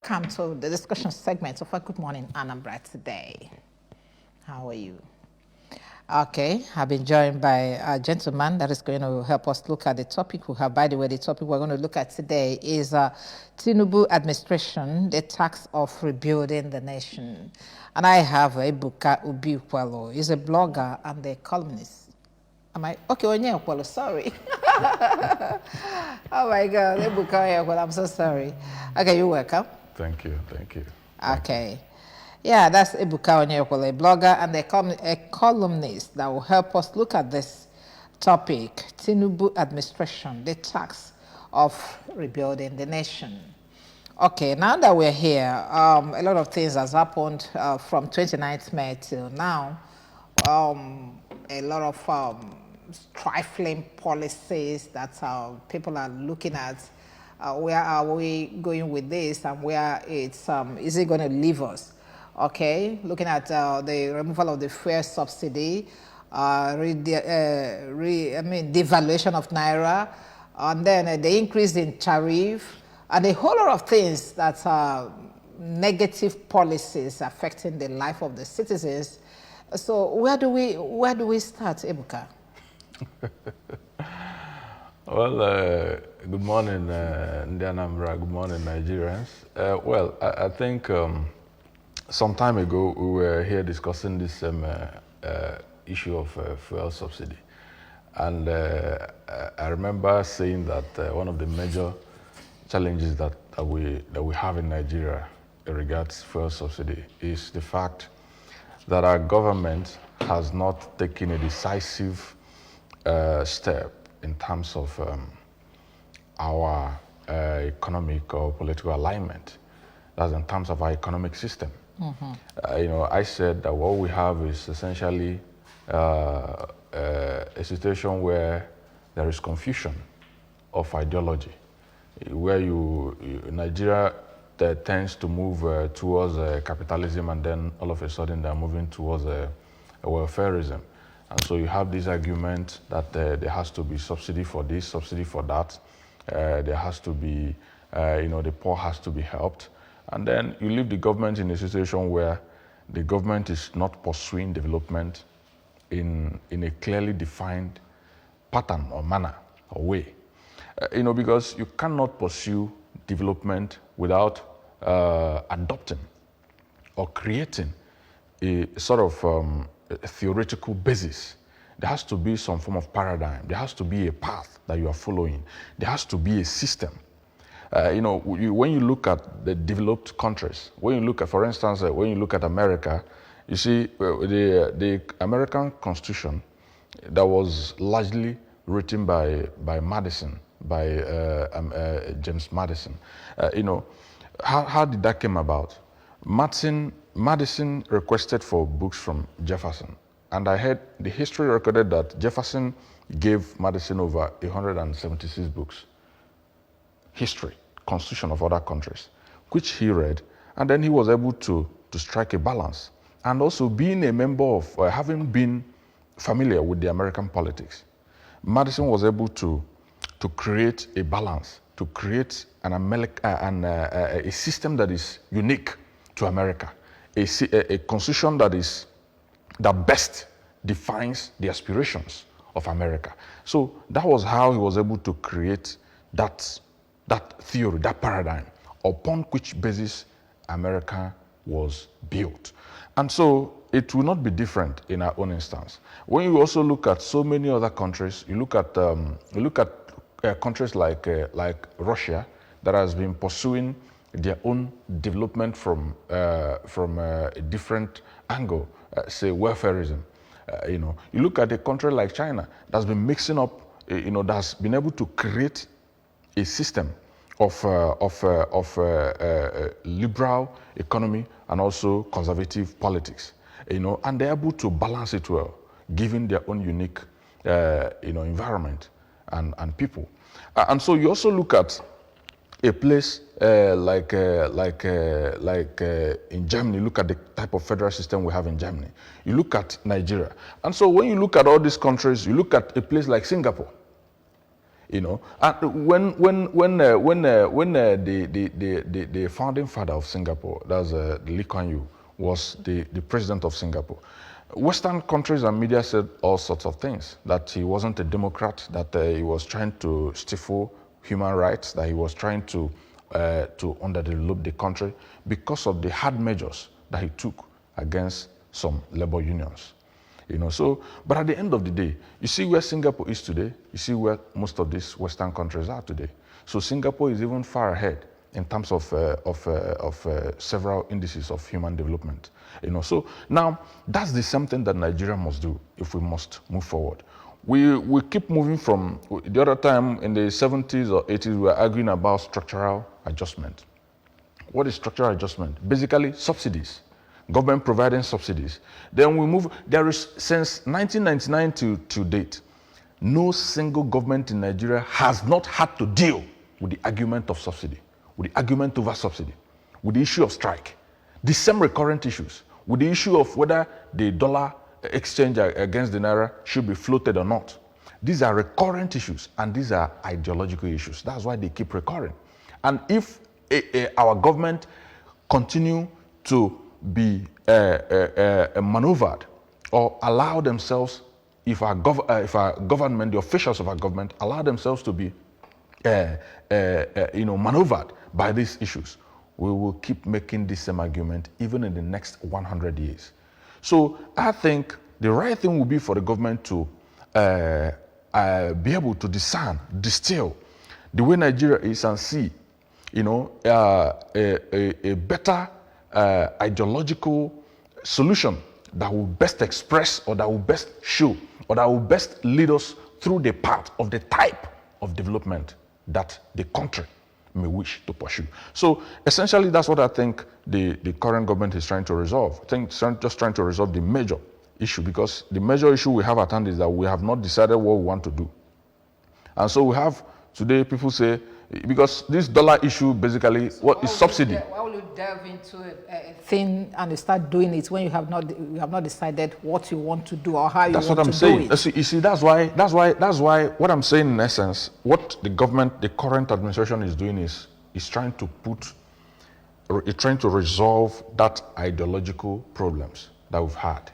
welcome to the discussion segment of our Good Morning Anambra today. How are you? Okay, I've been joined by a gentleman that is going to help us look at the topic we have. By the way, the topic we're going to look at today is Tinubu administration, the task of rebuilding the nation. And I have Ebuka Ubikwalo. He's a blogger and a columnist. Am I? Okay, Onyekwalo, sorry. Oh my God, Ebuka Onyekwalo, I'm so sorry. Okay, you're welcome. Thank you. Okay. Yeah, that's Ebuka Onyekwalo, a blogger and a columnist that will help us look at this topic, Tinubu administration, the task of rebuilding the nation. Okay, now that we're here, a lot of things has happened from 29th May till now. A lot of trifling policies that people are looking at. Where are we going with this, and where is it going to leave us? Okay, looking at the removal of the fuel subsidy, devaluation of naira, and then the increase in tariff, and a whole lot of things that are negative policies affecting the life of the citizens. So where do we start, Ebuka? Well, good morning, Anambra. Good morning, Nigerians. I think some time ago we were here discussing this issue of fuel subsidy, and I remember saying that one of the major challenges that we have in Nigeria in regards fuel subsidy is the fact that our government has not taken a decisive step in terms of our economic or political alignment. That's in terms of our economic system. I said that what we have is essentially a situation where there is confusion of ideology, where Nigeria tends to move towards capitalism, and then all of a sudden they're moving towards welfareism. And so you have this argument that there has to be subsidy for this, subsidy for that. There has to be, the poor has to be helped. And then you leave the government in a situation where the government is not pursuing development in a clearly defined pattern or manner or way. Because you cannot pursue development without adopting or creating a sort of a theoretical basis. There has to be some form of paradigm. There has to be a path that you are following. There has to be a system. When you look at the developed countries, when you look at, for instance, when you look at America, you see the American Constitution that was largely written by Madison, by James Madison. How did that come about? Madison requested for books from Jefferson, and I heard the history recorded that Jefferson gave Madison over 176 books. History, constitution of other countries, which he read, and then he was able to strike a balance. And also being a member of, having been familiar with the American politics, Madison was able to create a balance, to create a system that is unique to America, a constitution that best defines the aspirations of America. So that was how he was able to create that theory, that paradigm, upon which basis America was built. And so it will not be different in our own instance. When you also look at so many other countries, you look at countries like Russia that has been pursuing their own development from a different angle, say welfareism. You look at a country like China that's been mixing up, that's been able to create a system of liberal economy and also conservative politics, and they're able to balance it well, given their own unique, environment and people. And so you also look at a place like in Germany. Look at the type of federal system we have in Germany. You look at Nigeria, and so when you look at all these countries, you look at a place like Singapore. And the founding father of Singapore, that's Lee Kuan Yew, was the president of Singapore. Western countries and media said all sorts of things, that he wasn't a Democrat, that he was trying to stifle human rights, that he was trying to underdevelop the country because of the hard measures that he took against some labor unions. But at the end of the day, you see where Singapore is today, you see where most of these Western countries are today. So Singapore is even far ahead in terms of several indices of human development. So now that's the same thing that Nigeria must do if we must move forward. We keep moving from the other time in the 70s or 80s, we were arguing about structural adjustment. What is structural adjustment? Basically, subsidies. Government providing subsidies. Then we move, there is, since 1999 to date, no single government in Nigeria has not had to deal with the argument of subsidy, with the argument over subsidy, with the issue of strike, the same recurrent issues, with the issue of whether the dollar exchange against the naira should be floated or not. These are recurrent issues, and these are ideological issues. That's why they keep recurring. And if our government continue to be maneuvered or allow themselves, if our government, the officials of our government, allow themselves to be maneuvered by these issues, we will keep making this same argument even in the next 100 years. So I think the right thing would be for the government to be able to discern, distill the way Nigeria is and see, a better ideological solution that will best express, or that will best show, or that will best lead us through the path of the type of development that the country may wish to pursue. So essentially, that's what I think the current government is trying to resolve. I think it's just trying to resolve the major issue, because the major issue we have at hand is that we have not decided what we want to do. And so we have today people say, because this dollar issue basically, so what is subsidy? Why will you delve into a thing and you start doing it when you have not decided what you want to do or how you want to do it? That's what I'm saying. You see, that's why what I'm saying in essence, what the government, the current administration is doing is trying to resolve that ideological problems that we've had.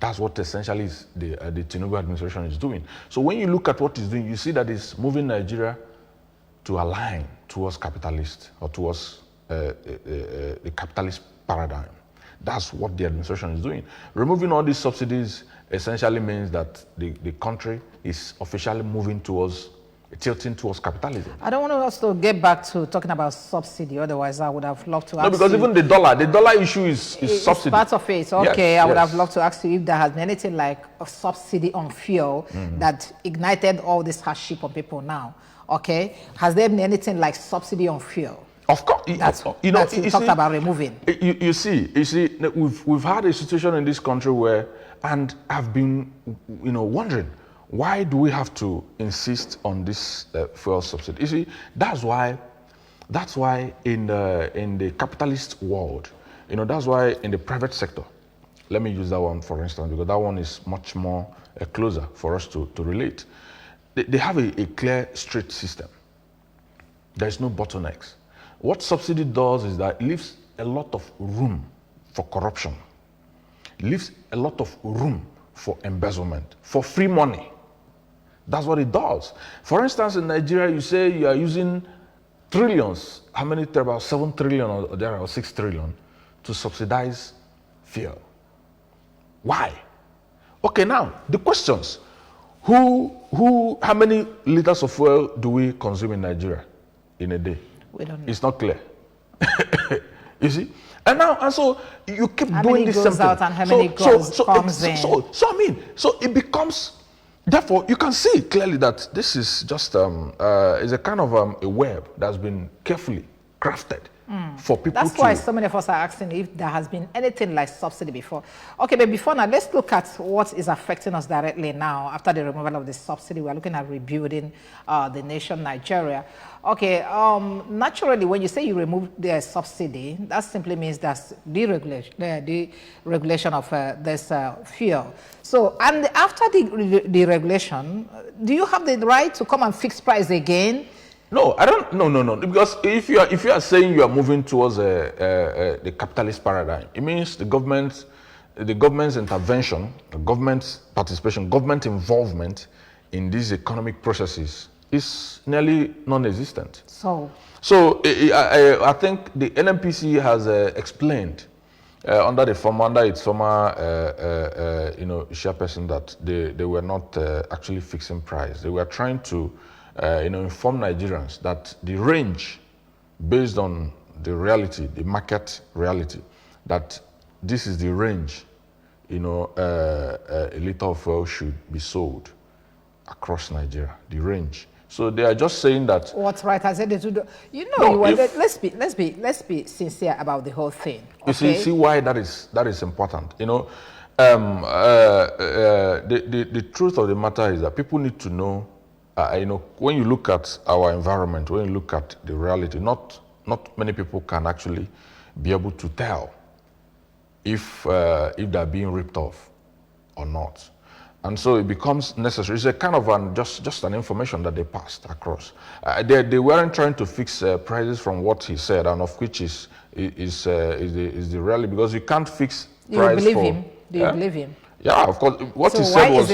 That's what essentially is the Tinubu administration is doing. So when you look at what it's doing, you see that it's moving Nigeria to align towards capitalist, or towards the capitalist paradigm. That's what the administration is doing. Removing all these subsidies essentially means that the country is officially moving towards, tilting towards capitalism. I don't want us to get back to talking about subsidy, otherwise I would have loved to ask you. No, because even the dollar issue is subsidy. Part of it, okay. Yes, I would have loved to ask you if there has been anything like a subsidy on fuel that ignited all this hardship on people now. Okay, has there been anything like subsidy on fuel? Of course, that you talked about removing. You see, we've had a situation in this country where, and I've been, wondering, why do we have to insist on this fuel subsidy? You see, that's why in the capitalist world, that's why in the private sector, let me use that one for instance, because that one is much more closer for us to relate. They have a clear, straight system. There's no bottlenecks. What subsidy does is that it leaves a lot of room for corruption. It leaves a lot of room for embezzlement, for free money. That's what it does. For instance, in Nigeria, you say you are using trillions, how many, about 7 trillion or there are 6 trillion to subsidize fuel. Why? Okay, now, the questions. How many liters of fuel do we consume in Nigeria in a day? We don't know. It's not clear. You see? And so you keep doing this same thing. How many goes out and how many comes in? So it becomes, therefore, you can see clearly that this is just is a kind of a web that's been carefully crafted for people That's why so many of us are asking if there has been anything like subsidy before. Okay, but before now, let's look at what is affecting us directly now. After the removal of the subsidy, we're looking at rebuilding the nation, Nigeria. Okay, naturally, when you say you remove the subsidy, that simply means that's deregulation of this fuel. So, and after the deregulation, do you have the right to come and fix price again? No, I don't. No. Because if you are saying you are moving towards the capitalist paradigm, it means the government's intervention, the government's participation, government involvement in these economic processes is nearly non-existent. So I think the NMPC has explained under its former chairperson that they were not actually fixing price. They were trying to inform Nigerians that the range, based on the reality, the market reality, that this is the range, a liter of oil should be sold across Nigeria, the range. So they are just saying that. What right has it to do? Let's be sincere about the whole thing. Okay? You see why that is important. The truth of the matter is that people need to know. When you look at our environment, when you look at the reality, not many people can actually be able to tell if they're being ripped off or not. And so it becomes necessary. It's a kind of just an information that they passed across. They weren't trying to fix prices from what he said, and of which is the reality, because you can't fix price. Do you believe him? Do you believe him? Yeah, of course. What he said was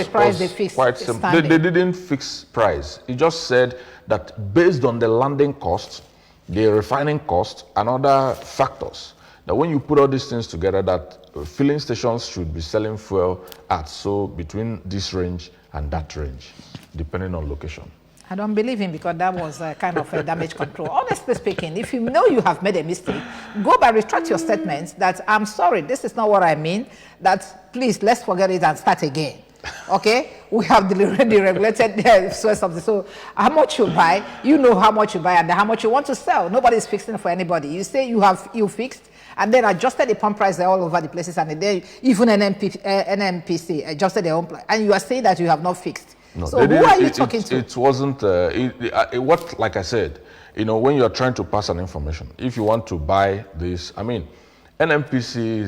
quite simple. They didn't fix price. He just said that based on the landing cost, the refining cost, and other factors, that when you put all these things together, that filling stations should be selling fuel at between this range and that range, depending on location. I don't believe him, because that was kind of a damage control. Honestly speaking, if you know you have made a mistake, go back, retract your statements that I'm sorry, this is not what I mean, that please, let's forget it and start again. Okay? We have the regulated source of the, so how much you buy, you know how much you buy and how much you want to sell. Nobody's fixing for anybody. You say you fixed, and then adjusted the pump price all over the places, and then even NMPC adjusted their own price, and you are saying that you have not fixed. No, so who are you talking to? It wasn't, like I said, when you are trying to pass an information, if you want to buy this, NMPC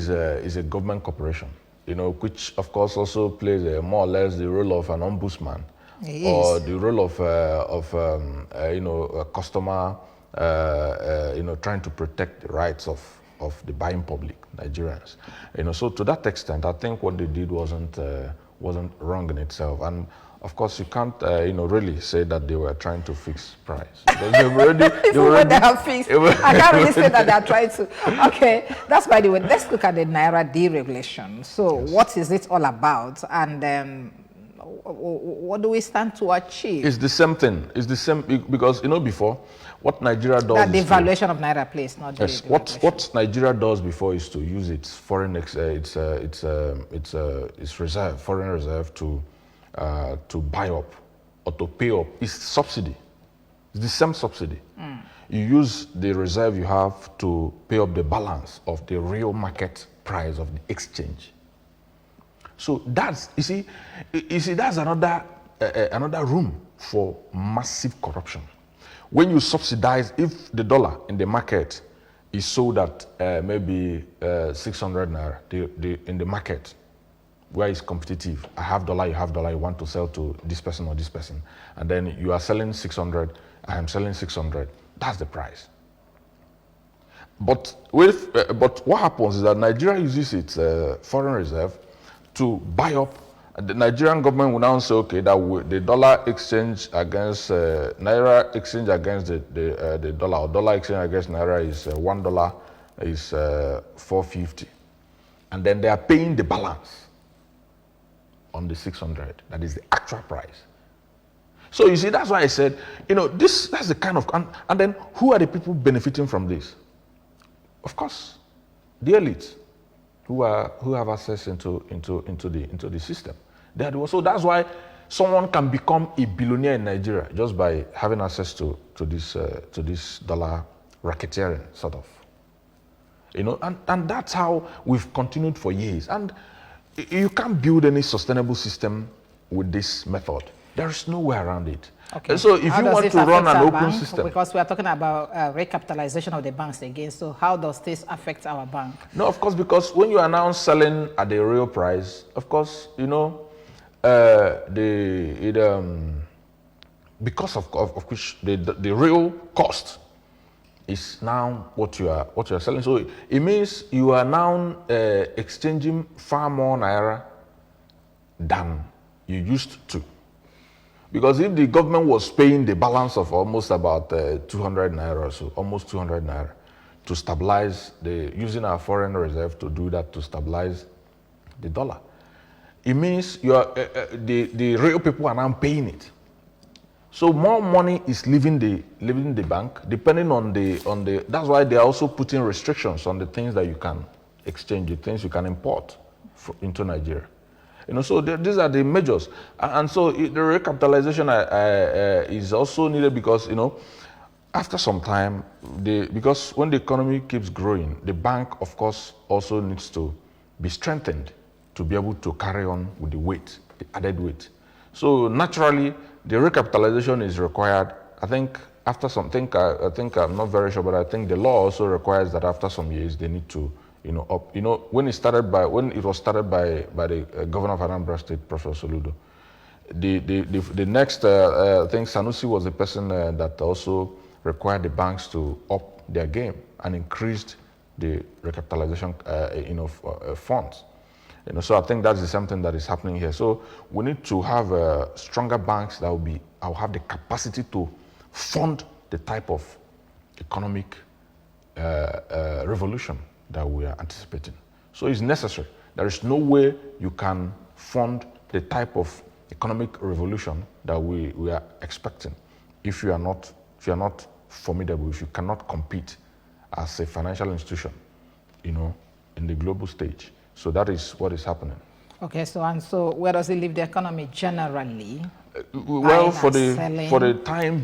is a government corporation, which of course also plays more or less the role of an ombudsman, or the role of a customer, trying to protect the rights of the buying public, Nigerians. So to that extent, I think what they did wasn't wrong in itself. And of course, you can't, really say that they were trying to fix price. Because they have fixed. I can't really say that they are trying to. Okay, that's by the way. Let's look at the Naira deregulation. So, yes. What is it all about? And what do we stand to achieve? It's the same thing. It's the same, because, before, what Nigeria does that the valuation of Naira plays, not the yes. What Nigeria does before is to use its foreign foreign reserve to buy up or to pay up. It's subsidy. It's the same subsidy. You use the reserve you have to pay up the balance of the real market price of the exchange. So that's that's another room for massive corruption. When you subsidize, if the dollar in the market is sold at maybe 600 naira in the market, where it's competitive, I have dollar, you have dollar, you want to sell to this person or this person, and then you are selling 600, I am selling 600, that's the price. But what happens is that Nigeria uses its foreign reserve to buy up. The Nigerian government will now say, okay, that the dollar exchange against Naira exchange against the dollar, or dollar exchange against Naira is $1 is 450, and then they are paying the balance on the 600. That is the actual price. So you see, that's why I said, that's the kind of, and then who are the people benefiting from this? Of course, the elites who have access into the system. So that's why someone can become a billionaire in Nigeria just by having access to this dollar racketeering, sort of. You know, and that's how we've continued for years. And you can't build any sustainable system with this method. There is no way around it. Okay. So if you want to run an open system... Because we are talking about recapitalization of the banks again. So how does this affect our bank? No, of course, because when you are now selling at the real price, of course, you know, because of which the real cost is now what you are selling. So it means you are now exchanging far more naira than you used to. Because if the government was paying the balance of almost about 200 naira or so, almost 200 naira, to stabilize using our foreign reserve to do that, to stabilize the dollar, it means you are the real people are now paying it. So more money is leaving the bank, depending on the. That's why they are also putting restrictions on the things that you can exchange, the things you can import into Nigeria. You know, so these are the measures, and so the recapitalization is also needed because, you know, after some time, because when the economy keeps growing, the bank, of course, also needs to be strengthened to be able to carry on with the weight, the added weight. So naturally, the recapitalization is required. I think after something, I think I'm not very sure, but I think the law also requires that after some years they need to, you know, up. You know, when it was started by the governor of Anambra State, Professor Soludo, the next thing, Sanusi was the person that also required the banks to up their game and increased the recapitalization, funds. You know, so I think that's something that is happening here. So we need to have stronger banks that will have the capacity to fund the type of economic revolution that we are anticipating. So it's necessary. There is no way you can fund the type of economic revolution that we are expecting if you are not formidable, if you cannot compete as a financial institution, you know, in the global stage. So that is what is happening. Okay, so where does it leave the economy generally? Well, for the time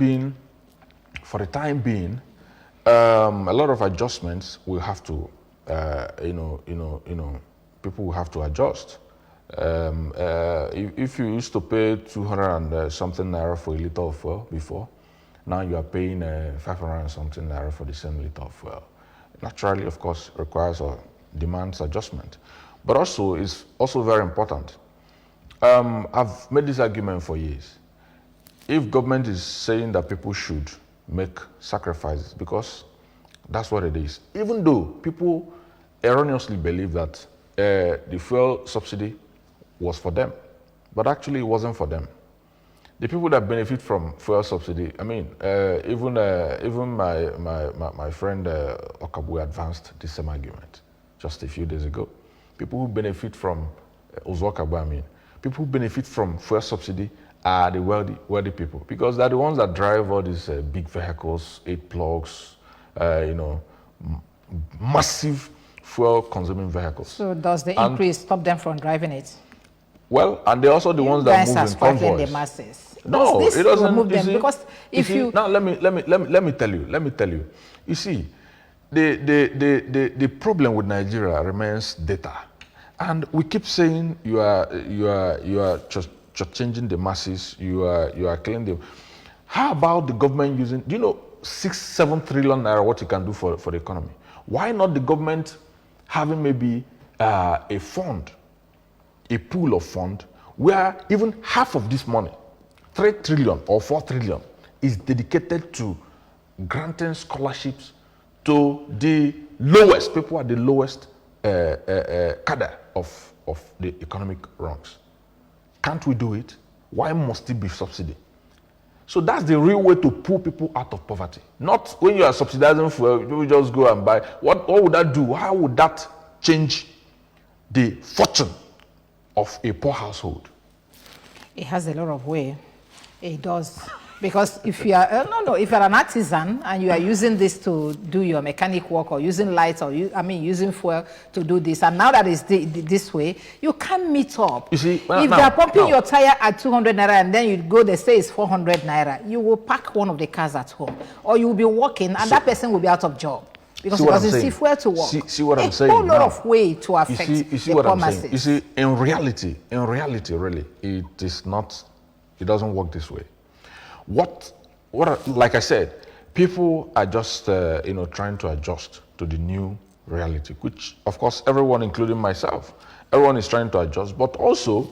being, a lot of adjustments will have to, people will have to adjust. If you used to pay 200 and something naira for a liter of fuel before, now you are paying 500 and something naira for the same liter of fuel. Naturally, of course, requires a demands adjustment. But also, it's also very important. I've made this argument for years. If government is saying that people should make sacrifices, because that's what it is. Even though people erroneously believe that the fuel subsidy was for them, but actually it wasn't for them. The people that benefit from fuel subsidy, I mean, even my friend Okabu advanced the same argument just a few days ago. People who benefit from people who benefit from fuel subsidy are the wealthy people, because they're the ones that drive all these big vehicles, 8 plugs, massive fuel-consuming vehicles. So does the increase stop them from driving it? Well, and they're also the ones that move in convoys. The masses. No, it doesn't move them, because if you now let me tell you. You see, the problem with Nigeria remains data, and we keep saying you are just changing the masses. You are killing them. How about the government using? Do you know 6-7 trillion naira what you can do for the economy? Why not the government having maybe a fund, a pool of fund where even half of this money, 3 trillion or 4 trillion, is dedicated to granting scholarships to the lowest people at the lowest cadre of the economic rungs? Can't we do it? Why must it be subsidy? So that's the real way to pull people out of poverty. Not when you are subsidizing fuel, you just go and buy. What would that do? How would that change the fortune of a poor household? It has a lot of way. It does. Because if you are, if you're an artisan and you are using this to do your mechanic work or using lights or, using fuel to do this, and now that it's this way, you can't meet up. You see, if they are pumping your tire at 200 naira and then you go, they say it's 400 naira, you will park one of the cars at home. Or you will be walking and that person will be out of job. Because it doesn't see fuel to work. See what I'm saying? A whole lot of way to affect the poor masses. You see, in reality, really, it doesn't work this way. Like I said, people are just, trying to adjust to the new reality, which, of course, everyone, including myself, everyone is trying to adjust. But also,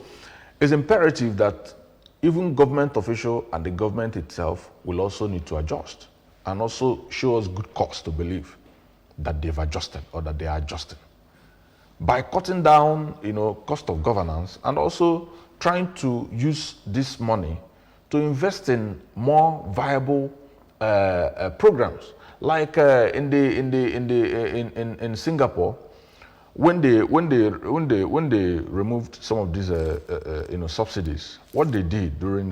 it's imperative that even government official and the government itself will also need to adjust and also show us good cause to believe that they've adjusted or that they are adjusting by cutting down, cost of governance and also trying to use this money to invest in more viable programs, like in Singapore, when they removed some of these subsidies. What they did during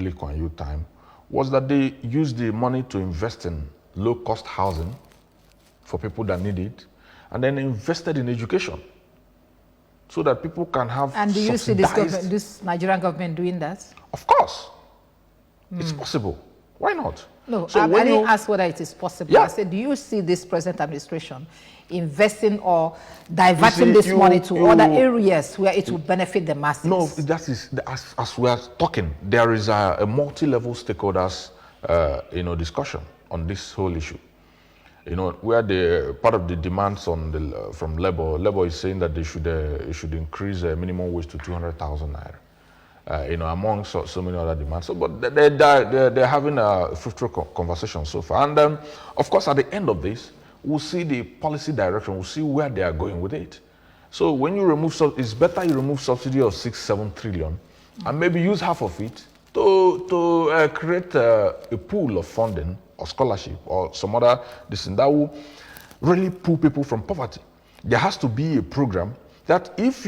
Lee Kuan Yew time was that they used the money to invest in low-cost housing for people that need it, and then invested in education so that people can have. And do you see this Nigerian government doing that? Of course. It's possible. Why not? No, I didn't ask whether it is possible. Yeah. I said, do you see this present administration investing or diverting this money to other areas where it will benefit the masses? No, that is, as we are talking, there is a multi-level stakeholders discussion on this whole issue. Where the part of the demands from Labour is saying that they should increase minimum wage to 200,000 naira. Among so many other demands. So, but they're having a fruitful conversation so far. And of course, at the end of this, we'll see the policy direction. We'll see where they are going with it. So when you remove, it's better you remove subsidy of 6-7 trillion, and maybe use half of it to create a pool of funding or scholarship or some other thing that will really pull people from poverty. There has to be a program that if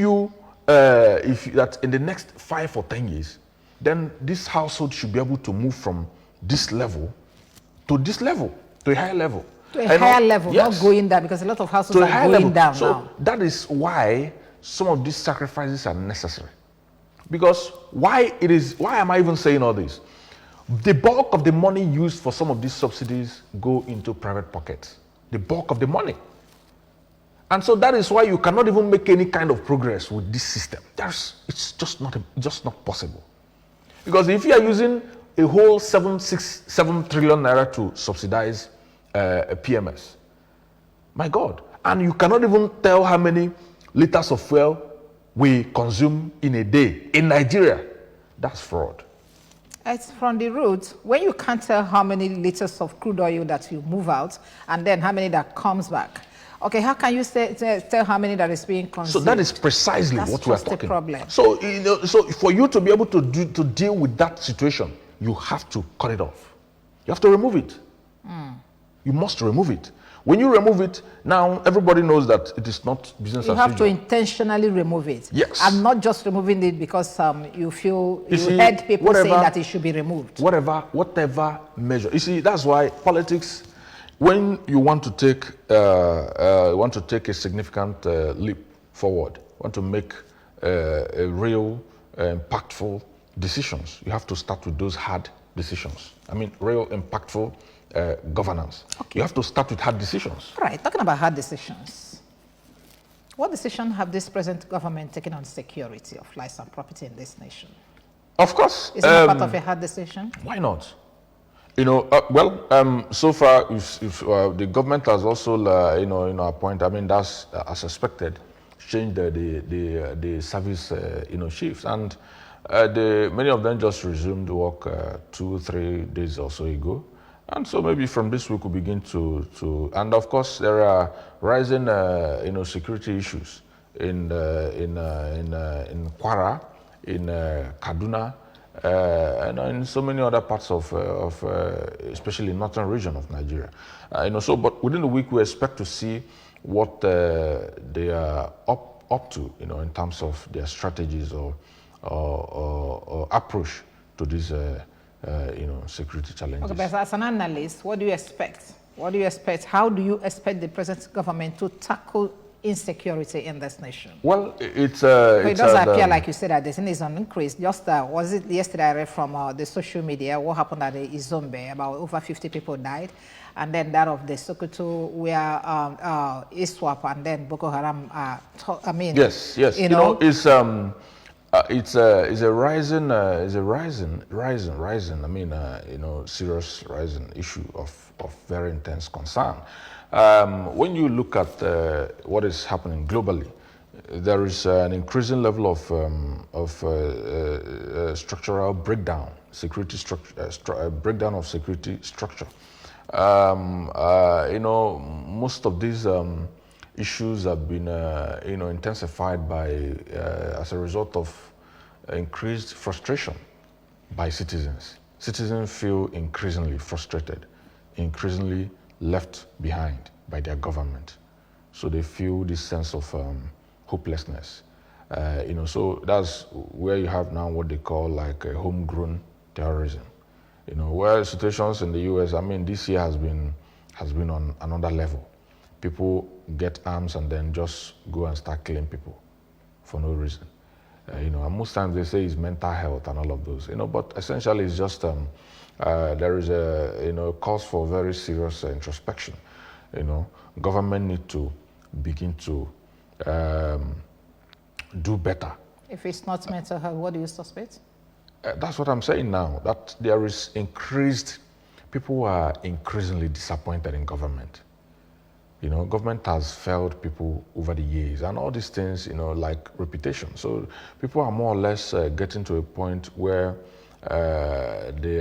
that in the next 5 or 10 years, then this household should be able to move from this level to this level, to a higher level. To a higher level, yes. Not going down, because a lot of households are going down so now. That is why some of these sacrifices are necessary. Because why am I even saying all this? The bulk of the money used for some of these subsidies go into private pockets. The bulk of the money. And so that is why you cannot even make any kind of progress with this system. It's just not possible. Because if you are using a whole 7 trillion naira to subsidize a PMS, my God, and you cannot even tell how many liters of fuel we consume in a day in Nigeria, that's fraud. It's from the root. When you can't tell how many liters of crude oil that you move out and then how many that comes back. Okay, how can you tell how many that is being consumed? So that is precisely what we are talking. That's the problem. So, so for you to be able to deal with that situation, you have to cut it off. You have to remove it. You must remove it. When you remove it, now everybody knows that it is not business as usual. You have to intentionally remove it. Yes. And not just removing it because you feel you heard people saying that it should be removed. Whatever measure. You see, that's why politics. When you want to take a significant leap forward, want to make a real impactful decisions, you have to start with those hard decisions. I mean, real impactful governance. Okay. You have to start with hard decisions. All right, talking about hard decisions. What decision have this present government taken on security of lives and property in this nation? Of course. Is it part of a hard decision? Why not? So far, the government has also, appointed. I mean, that's as expected, changed the service, chiefs, and many of them just resumed work 2-3 days or so ago, and so maybe from this week we'll begin to, and of course there are rising, security issues in Kwara, in Kaduna. And in so many other parts of especially northern region of Nigeria, but within the week we expect to see what they are up to, in terms of their strategies or approach to this security challenges. Okay, but as an analyst, what do you expect? What do you expect? How do you expect the present government to tackle insecurity in this nation? Well, it does appear, like you said, that the thing is on increase. Just was it yesterday I read from the social media what happened at the Izombe, about over 50 people died, and then that of the Sokoto where ISWAP and then Boko Haram. Yes. It's a rising. Serious rising issue of very intense concern. When you look at what is happening globally, there is an increasing level of structural breakdown, security structure, breakdown of security structure. Most of these issues have been, intensified by as a result of increased frustration by citizens. Citizens feel increasingly frustrated, increasingly left behind by their government. So they feel this sense of hopelessness. So that's where you have now what they call like a homegrown terrorism. Where situations in the US, this year has been on another level. People get arms and then just go and start killing people for no reason. And most times they say it's mental health and all of those. But essentially it's just there is a cause for very serious introspection. Government need to begin to do better. If it's not mental health, what do you suspect? That's what I'm saying now, that there is people are increasingly disappointed in government. Government has failed people over the years and all these things, like reputation. So people are more or less getting to a point where they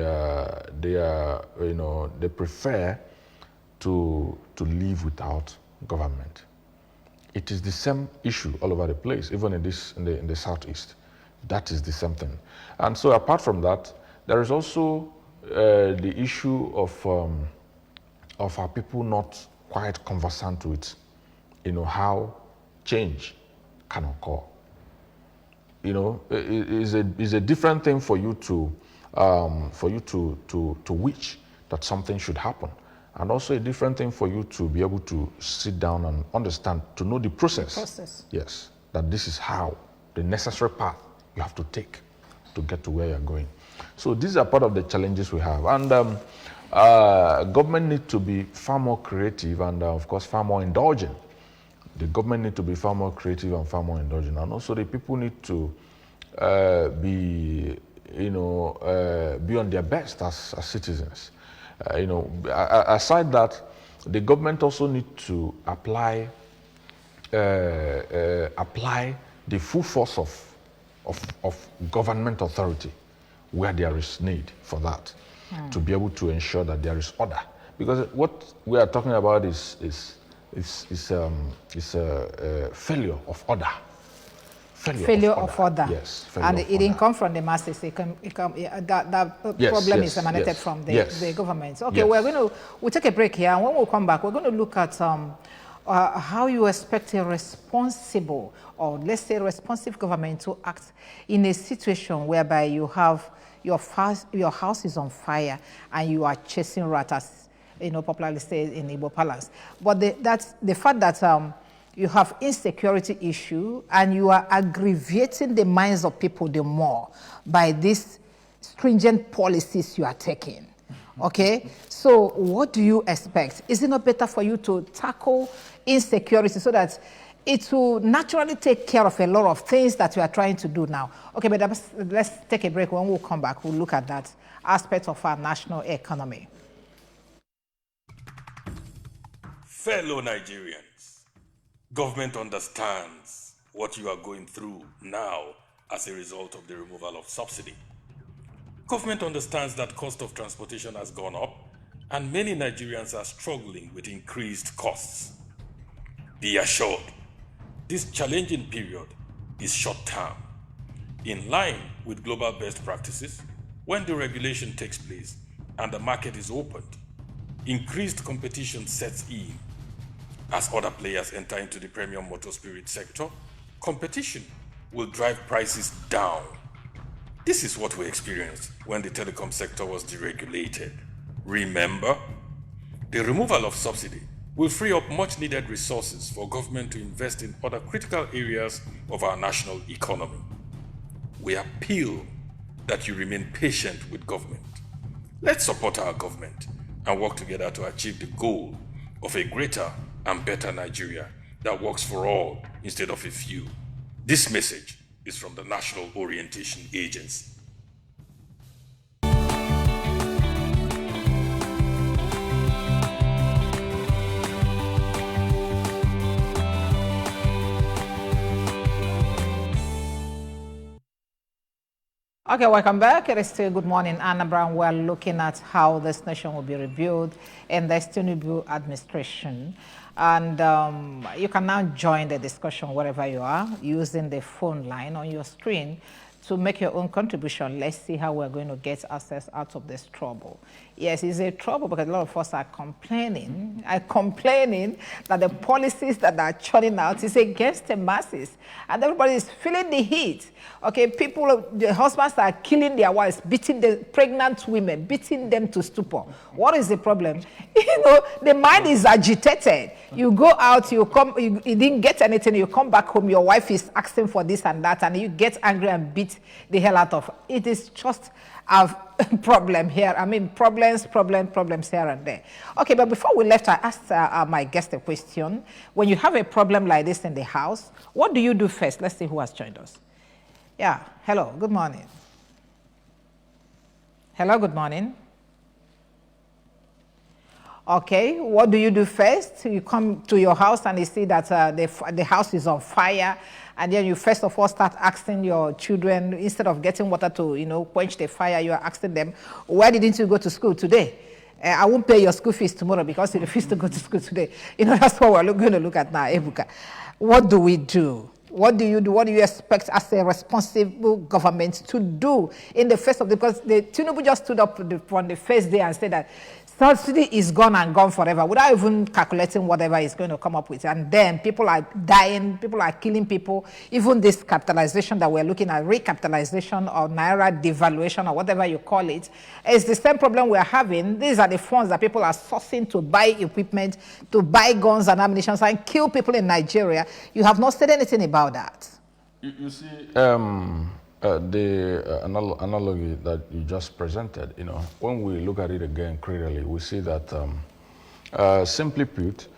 prefer to live without government. It is the same issue all over the place, even in the Southeast. That is the same thing. And so apart from that, there is also the issue of our people not quite conversant with, how change can occur. It's a different thing for you to wish that something should happen, and also a different thing for you to be able to sit down and understand, to know the process. Yes, that this is how the necessary path you have to take to get to where you're going. So these are part of the challenges we have, and government need to be far more creative and of course far more indulgent. The government need to be far more creative and far more indulgent, and also the people need to be on their best as citizens. Aside that, the government also need to apply the full force of government authority where there is need for that, to be able to ensure that there is order. Because what we are talking about is a failure of order. Failure of order. Yes. And it didn't come from the masses. That problem is emanated from the government. Okay, we'll take a break here, and when we come back, we're going to look at how you expect a responsible, or let's say responsive government to act in a situation whereby you have your house is on fire and you are chasing rats, popularly said in Igbo Palace. But that's the fact that you have insecurity issue and you are aggravating the minds of people the more by these stringent policies you are taking. Okay, so what do you expect? Is it not better for you to tackle insecurity so that it will naturally take care of a lot of things that you are trying to do now? Okay, but let's take a break. When we come back, we'll look at that aspect of our national economy. Fellow Nigerians, government understands what you are going through now as a result of the removal of subsidy. Government understands that cost of transportation has gone up and many Nigerians are struggling with increased costs. Be assured, this challenging period is short-term. In line with global best practices, when the regulation takes place and the market is opened, increased competition sets in. As other players enter into the premium motor spirit sector, competition will drive prices down. This is what we experienced when the telecom sector was deregulated. Remember? The removal of subsidy will free up much needed resources for government to invest in other critical areas of our national economy. We appeal that you remain patient with government. Let's support our government and work together to achieve the goal of a greater and better Nigeria that works for all instead of a few. This message is from the National Orientation Agency. Okay, welcome back. It is still Good Morning, Anna Brown. We're looking at how this nation will be rebuilt in the Tinubu administration. And you can now join the discussion wherever you are using the phone line on your screen to make your own contribution. Let's see how we're going to get ourselves out of this trouble. Yes, it's a trouble because a lot of us are complaining that the policies that are churning out is against the masses. And everybody is feeling the heat. Okay, the husbands are killing their wives, beating the pregnant women, beating them to stupor. What is the problem? You know, the mind is agitated. You go out, you didn't get anything, you come back home, your wife is asking for this and that, and you get angry and beat the hell out of it. It is just a problem here. I mean, problems here and there. Okay, but before we left, I asked my guest a question. When you have a problem like this in the house, what do you do first? Let's see who has joined us. Yeah, hello, good morning. Hello, good morning. Okay, what do you do first? You come to your house and you see that the house is on fire, and then you first of all start asking your children, instead of getting water to, quench the fire, you are asking them, why didn't you go to school today? I won't pay your school fees tomorrow because you refuse to go to school today. That's what we're going to look at now, Ebuka. What do we do? What do you do? What do you expect as a responsible government to do in the face of because the Tinubu just stood up on the first day and said that subsidy is gone and gone forever without even calculating whatever he's going to come up with. And then people are dying, people are killing people. Even this capitalization that we're looking at, recapitalization or naira devaluation or whatever you call it, is the same problem we're having. These are the funds that people are sourcing to buy equipment, to buy guns and ammunition and kill people in Nigeria. You have not said anything about that. You see, the analogy that you just presented, when we look at it again critically, we see that, simply put,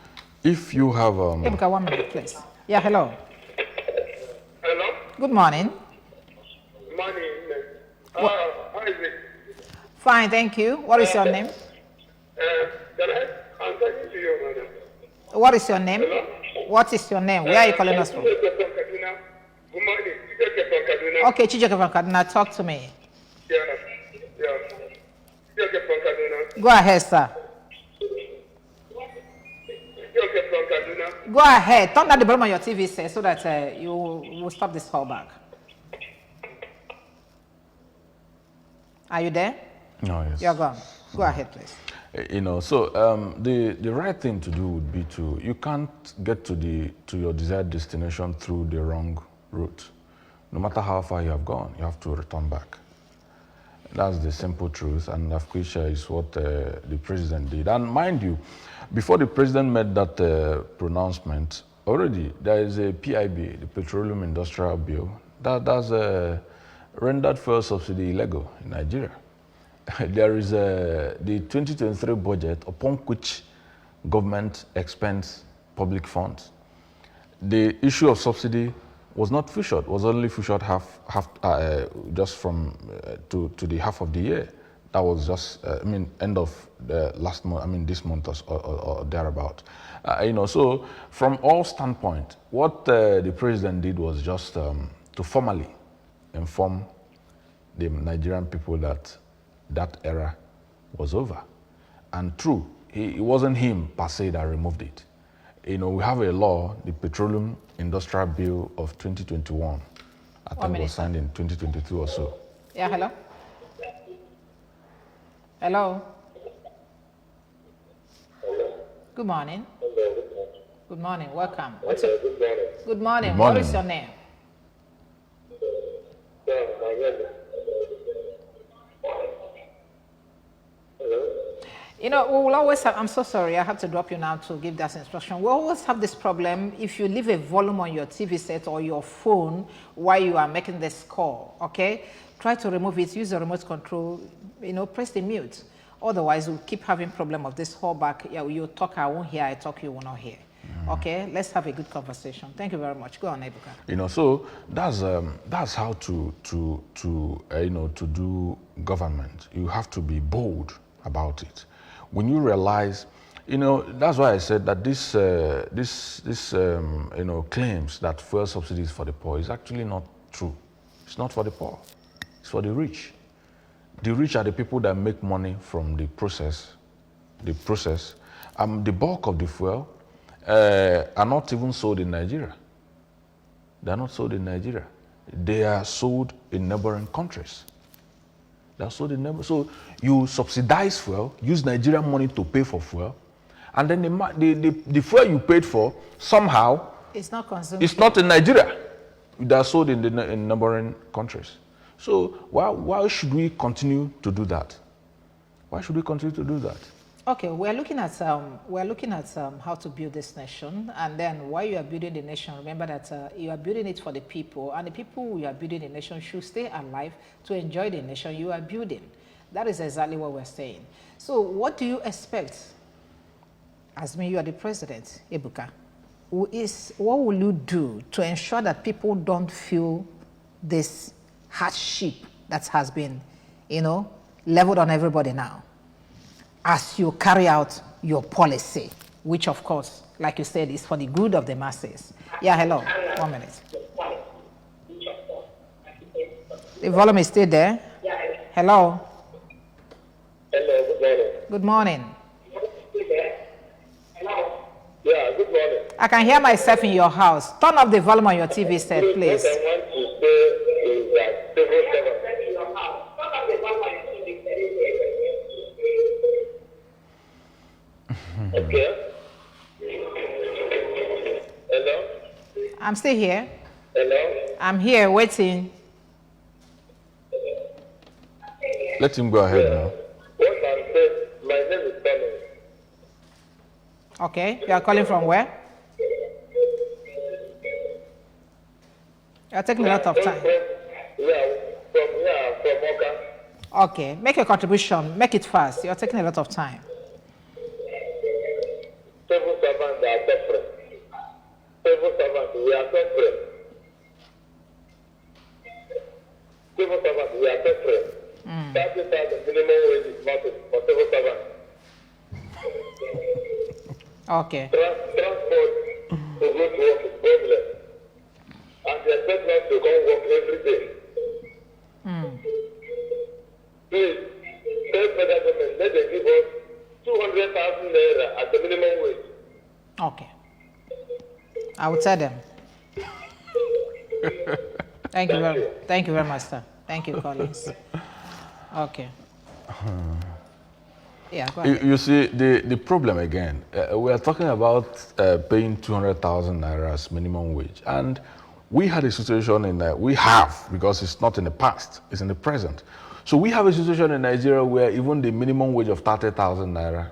if you have... Ebuka, 1 minute, please. Yeah, hello. Hello? Good morning. Morning. How is it? Fine, thank you. What is your name? I'm talking to you, madam. What is your name? Hello? What is your name? Where are you calling us from? Good morning. Chijioke from Kaduna. Okay, Chijioke from Kaduna, talk to me. Yeah. Chijioke from Kaduna. Go ahead, sir. Chijioke from Kaduna. Go ahead. Turn down the volume on your TV set so that you will stop this call back. Are you there? No, yes. You're gone. Go ahead, please. The right thing to do would be you can't get to your desired destination through the wrong route. No matter how far you have gone, you have to return back. That's the simple truth, and of course is what the president did. And mind you, before the president made that pronouncement, already there is a PIB, the Petroleum Industrial Bill, that's rendered fuel subsidy illegal in Nigeria. There is the 2023 budget upon which government expends public funds. The issue of subsidy was not featured, was only featured just from to the half of the year. That was just, end of the last month, this month or thereabout. So from all standpoint, what the president did was just to formally inform the Nigerian people that era was over. And true, it wasn't him per se that removed it. We have a law, the Petroleum Industrial Bill of 2021. I think it was signed in 2022 or so. Yeah, hello? Hello? Good morning. Good morning, welcome. Good morning. What is your name? You know, we will always have, I'm so sorry, I have to drop you now to give that instruction. We always have this problem if you leave a volume on your TV set or your phone while you are making this call, okay? Try to remove it, use the remote control, you know, press the mute. Otherwise, we'll keep having problem of this back. Yeah, you talk, I won't hear, I talk, you will not hear. Okay, let's have a good conversation. Thank you very much. Go on, Ebuka. You know, so that's how to you know, to do government. You have to be bold about it. When you realize, you know, that's why I said that this you know, claims that fuel subsidy is for the poor is actually not true. It's not for the poor. It's for the rich. The rich are the people that make money from the process. The bulk of the fuel are not even sold in Nigeria. They are not sold in Nigeria. They are sold in neighboring countries. They are sold in neighboring. So you subsidize fuel, use Nigerian money to pay for fuel, and then the fuel you paid for somehow it's not consumed. It's not in Nigeria. They are sold in neighboring countries. So why should we continue to do that? Why should we continue to do that? Okay, we're looking at how to build this nation, and then while you are building the nation, remember that you are building it for the people, and the people you are building the nation should stay alive to enjoy the nation you are building. That is exactly what we're saying. So, what do you expect? As me, you are the president, Ebuka. What will you do to ensure that people don't feel this hardship that has been, you know, leveled on everybody now, as you carry out your policy, which of course, like you said, is for the good of the masses? Yeah, hello, 1 minute. The volume is still there? Hello? Hello, good morning. Good morning. Yeah, good morning. I can hear myself in your house. Turn up the volume on your TV set, please. What I want to say is that civil servants. Okay. Hello? I'm still here. Hello? I'm here waiting. Let him go ahead now. What I'm saying, my name is Thomas. Okay, you are calling from where? You're taking a lot of time. From Oka. Okay, make a contribution. Make it fast. You're taking a lot of time. Civil servants are suffering. Civil servants, we are suffering. Civil servants, we are suffering. 30,000 minimum wage is nothing for civil servants. Okay. Transport to go to work is problem. And they expect us to come work every day. Please, tell federal government, let them give us 200,000 naira at the minimum wage. Okay. I will tell them. Thank you very much, sir. Thank you, Collins. Okay. Yeah, go ahead. You see, the problem again, we are talking about paying 200,000 naira as minimum wage. And we had a situation we have, because it's not in the past, it's in the present. So we have a situation in Nigeria where even the minimum wage of 30,000 naira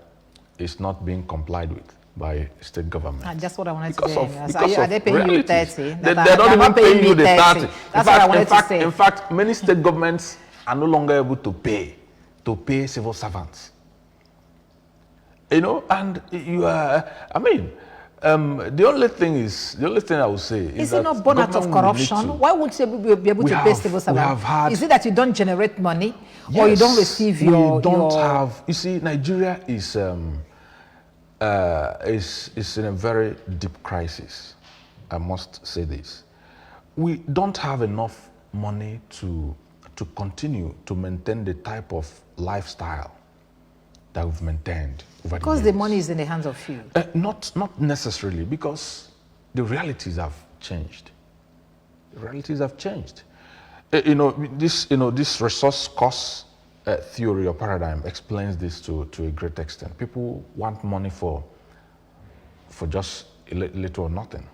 is not being complied with by state government. Just what I wanted Because to say. Are they paying you realities. 30? They're not even paying you the 30. That's what I wanted to say. In fact, many state governments are no longer able to pay civil servants. You know, and you are, I mean, the only thing I would say is that it not born out of corruption? Why won't you be able to pay civil servants? Is it that you don't generate money, or you don't receive your? You see, Nigeria is in a very deep crisis. I must say this. We don't have enough money to continue to maintain the type of lifestyle that we've maintained over because the years. The money is in the hands of few. Not necessarily, because the realities have changed. The realities have changed. This resource cost theory or paradigm explains this to a great extent. People want money for just a little or nothing,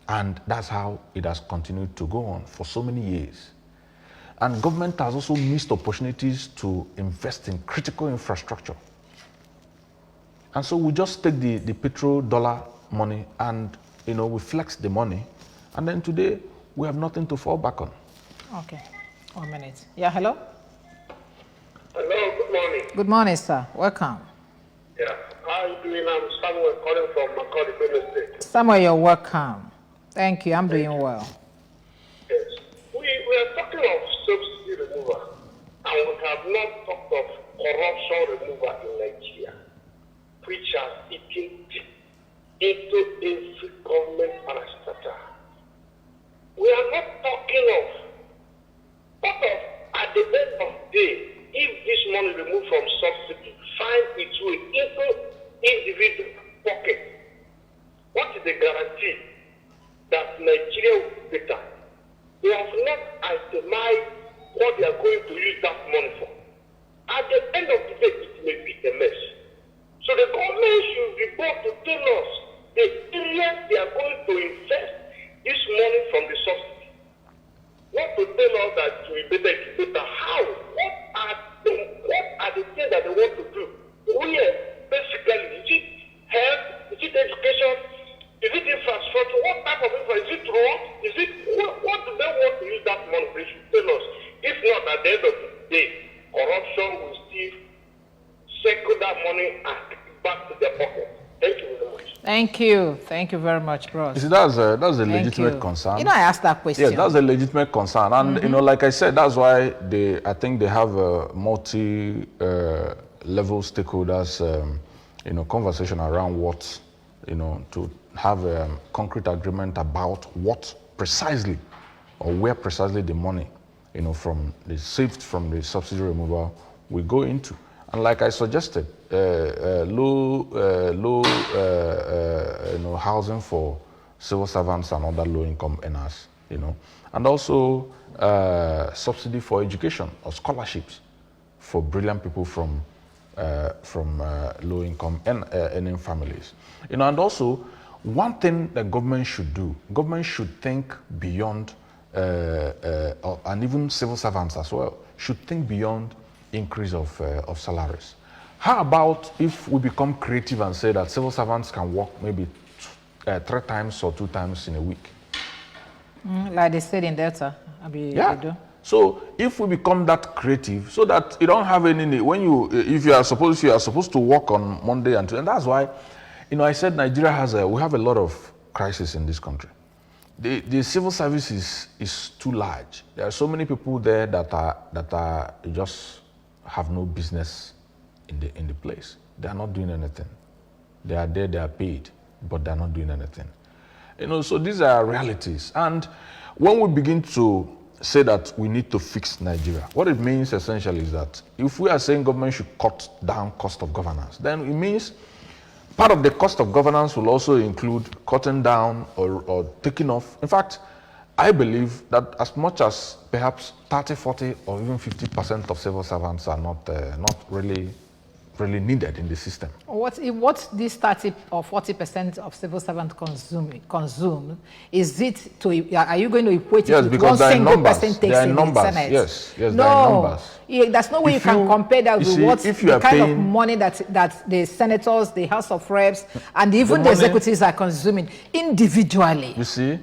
and that's how it has continued to go on for so many years. And government has also missed opportunities to invest in critical infrastructure. And so we just take the petrodollar money and, we flex the money. And then today, we have nothing to fall back on. Okay. 1 minute. Yeah, hello? Hello, good morning. Good morning, sir. Welcome. Yeah, how are you doing? I'm Samuel calling from Macaulay, Benue State. Samuel, you're welcome. Thank you. I'm doing well. Yes. We are talking of subsidy removal, and we have not talked of corruption removal in Nigeria, which has eaten deep into every government parastatal. We are not talking of, at the end of the day, if this money removed from subsidy finds its way into individual pockets, what is the guarantee that Nigeria will be better? They have not itemized what they are going to use that money for. At the end of the day, it may be a mess. So the government should be able to tell us the areas they are going to invest this money from the subsidy. Not to tell us that it will be better. How? What are the things that they want to do? Where, basically, is it health? Is it education? Is it infrastructure? What type of infrastructure? Is it road? Is it what do they want to use that money? They should tell us. If not, at the end of the day, corruption will still circle that money and back to their pocket. Thank you very much. Thank you. Thank you very much, bros. You see, that's a legitimate concern. I asked that question. Yes, that's a legitimate concern. And, like I said, that's why I think they have a multi-level stakeholders, conversation around what, to have a concrete agreement about what precisely or where precisely the money, from the saved from the subsidy removal will go into. And like I suggested, low housing for civil servants and other low-income earners, and also subsidy for education or scholarships for brilliant people from low-income earning families, and also one thing that government should do. Government should think beyond, and even civil servants as well should think beyond increase of salaries. How about if we become creative and say that civil servants can work maybe 3 times or 2 times in a week? Like they said in Delta. Yeah. So if we become that creative, so that you don't have any need, if you are supposed to work on Monday and that's why, I said Nigeria we have a lot of crisis in this country. The civil service is too large. There are so many people there that are just have no business in the place. They are not doing anything. They are there, they are paid, but they are not doing anything. So these are realities. And when we begin to say that we need to fix Nigeria, what it means essentially is that if we are saying government should cut down cost of governance, then it means part of the cost of governance will also include cutting down or taking off. In fact, I believe that as much as perhaps 30, 40, or even 50% of civil servants are not really needed in the system. What this 30 or 40% of civil servants consume, is it to? Are you going to equate it with one single person takes in the Senate? Yes, no, there are numbers. There's no way you can compare that with what the kind of money that the senators, the House of Reps, and even the executives are consuming individually. You see,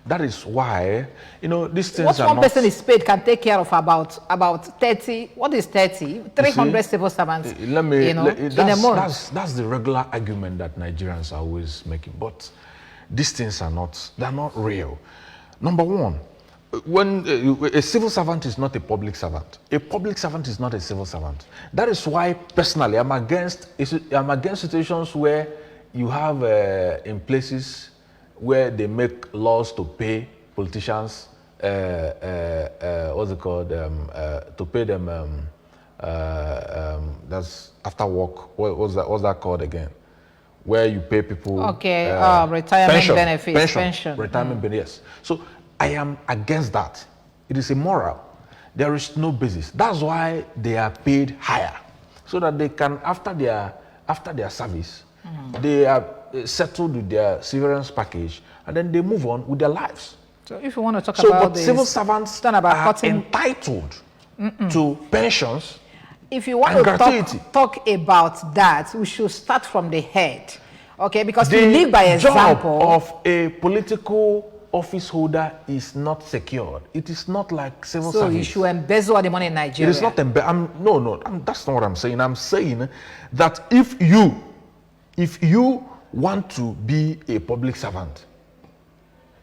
that is why, these things what are one person is paid can take care of about 30, what is 30? 300 civil servants, in a month. That's the regular argument that Nigerians are always making. But these things they're not real. Number one, when a civil servant is not a public servant. A public servant is not a civil servant. That is why, personally, I'm against situations where you have in places where they make laws to pay politicians, what's it called, to pay them, that's after work, what's that called again? Where you pay people... Okay, retirement benefits. Pension. Retirement benefits, yes. So I am against that. It is immoral. There is no basis. That's why they are paid higher, so that they can, after their service, they are settled with their severance package, and then they move on with their lives. So if you want to talk about this, civil servants are entitled to pensions if you want and to gratuity. talk about that, we should start from the head, okay? Because we The live by example. job of a political office holder is not secured. It is not like civil So service. you should embezzle all the money in Nigeria. It is not that's not what I'm saying. I'm saying that if you want to be a public servant,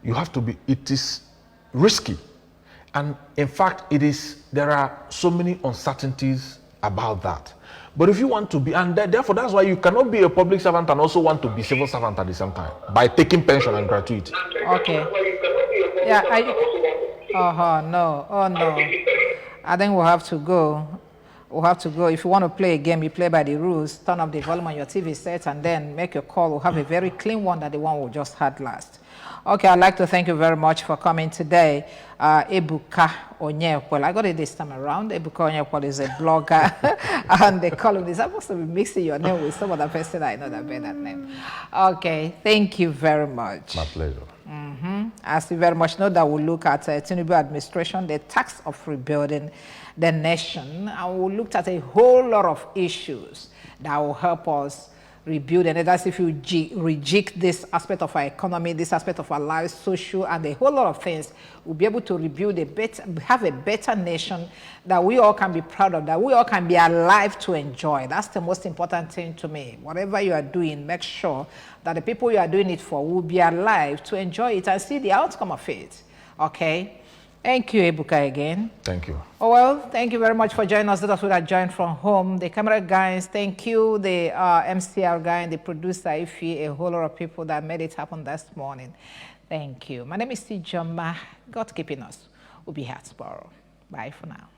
you have to be. It is risky, and in fact, there are so many uncertainties about that. But if you want to be, and therefore that's why you cannot be a public servant and also want to be civil servant at the same time by taking pension and gratuity. Okay. Yeah. No. Oh no. I think we'll have to go. We'll have to go. If you want to play a game, you play by the rules. Turn up the volume on your TV set and then make your call. We'll have a very clean one that the one we just had last. Okay, I'd like to thank you very much for coming today. Ebuka Onyekwel. I got it this time around. Ebuka Onyekwel is a blogger and a columnist. I'm supposed to be mixing your name with some other person I know that bear that name. Okay, thank you very much. My pleasure. As you very much know, that we'll look at Tinubu administration, the task of rebuilding the nation, and we looked at a whole lot of issues that will help us rebuild, and that's if you reject this aspect of our economy, this aspect of our lives, social, and a whole lot of things, we'll be able to rebuild have a better nation that we all can be proud of, that we all can be alive to enjoy. That's the most important thing to me. Whatever you are doing, make sure that the people you are doing it for will be alive to enjoy it and see the outcome of it. Okay? Thank you, Ebuka, again. Thank you. Oh, well, thank you very much for joining us. Those who are joined from home, the camera guys, thank you, the MCR guy, and the producer, Ify, a whole lot of people that made it happen this morning. Thank you. My name is Tijoma. God keeping us. We'll be here tomorrow. Bye for now.